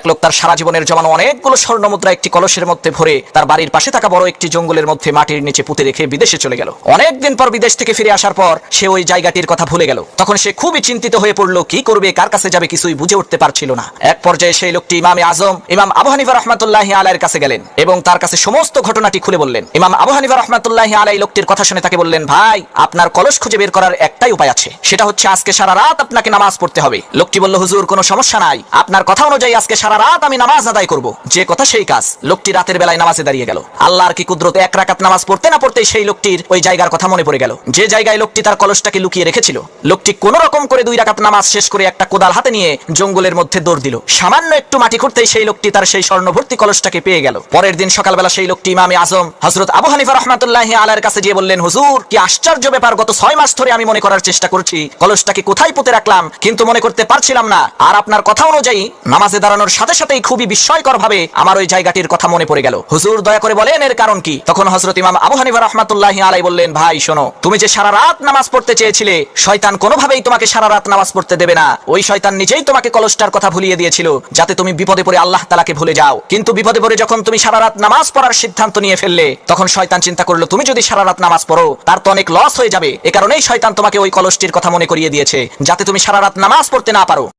লোক তার সারা জীবনের জমানো অনেকগুলো স্বর্ণ মুদ্রা একটি কলসের মধ্যে ভরে তার বাড়ির পাশে থাকা বড় একটি জঙ্গলের মধ্যে মাটির নিচে পুঁতে রেখে বিদেশে চলে গেল। অনেকদিন পর বিদেশ থেকে ফিরে আসার পর সে ওই জায়গাটির কথা ভুলে গেল। তখন সে খুবই চিন্তিত হয়ে পড়লো, কি করবে, কার কাছে যাবে, কিছুই বুঝে উঠতে পারছিল না। এক পর্যায়ে সেই লোকটি ইমামে আজম ইমাম আবু হানিফা রাহমাতুল্লাহি আলাইহির কাছে গেলেন এবং তার কাছে সমস্ত ঘটনাটি খুলে বললেন। ইমাম আবু হানিফা রাহমাতুল্লাহি আলাইহি লোকটির কথা শুনে তাকে বললেন, ভাই, আপনার কলস খুঁজে বের করার একটাই উপায় আছে, সেটা হচ্ছে আজকে সারা রাত আপনাকে নামাজ পড়তে হবে। লোকটি বলল, হুজুর, কোনো সমস্যা নাই, আপনার কথা অনুযায়ী আজকে সারা রাত আমি নামাজ আদায় করব। যে কথা সেই কাজ। লোকটি রাতের বেলায় নামাজে দাঁড়িয়ে গেল। আল্লাহর কি কুদরত, এক রাকাত নামাজ পড়তে না পড়তেই সেই লোকটির ওই জায়গার কথা মনে পড়ে গেল, যে জায়গায় লোকটি তার কলসটাকে লুকিয়ে রেখেছিল। লোকটি কোন রকম করে 2 রাকাত নামাজ শেষ করে একটা কোদাল হাতে নিয়ে জঙ্গলের মধ্যে দৌড় দিল। সামান্য একটু মাটি খুঁড়তেই সেই লোকটি তার সেই স্বর্ণভর্তি কলসটাকে পেয়ে গেল। পরের দিন সকালবেলা সেই লোকটি ইমামে আজম হযরত আবু হানিফা রাহমাতুল্লাহি আলাইহির কাছে গিয়ে বললেন, হুজুর, কি আশ্চর্য ব্যাপার, গত 6 মাস ধরে আমি মনে করার চেষ্টা করছি কলসটাকে কোথায় পুঁতে রাখলাম, কিন্তু মনে করতে পারছিলাম না। আর আপনার কথা অনুযায়ী নামাজে দাঁড়ানোর সাথে সাথেই খুবই বিস্ময়কর ভাবে আমার ওই জায়গাটির কথা মনে পড়ে গেল। হুজুর, দয়া করে বলেন এর কারণ কি? তখন হযরত ইমাম আবু হানিফা রাহমাতুল্লাহি আলাইহি বললেন, ভাই শোনো, তুমি যে সারা রাত নামাজ পড়তে চেয়েছিলে, শয়তান কোনোভাবেই তোমাকে সারা রাত নামাজ পড়তে দেবে না। ওই শয়তান নিজেই তোমাকে কলসটার কথা ভুলিয়ে দিয়েছিল যাতে তুমি বিপদে পড়ে আল্লাহ তাআলাকে ভুলে যাও। কিন্তু বিপদে পড়ে যখন তুমি সারা রাত নামাজ পড়ার সিদ্ধান্ত নিয়ে ফেললে, তখন শয়তান চিন্তা করলো তুমি যদি সারা রাত নামাজ পড়ো তার তো অনেক লস হয়ে যাবে। এ কারণেই শয়তান তোমাকে ওই কলসটির কথা মনে করিয়ে দিয়েছে যাতে তুমি সারা রাত নামাজ পড়তে না পারো।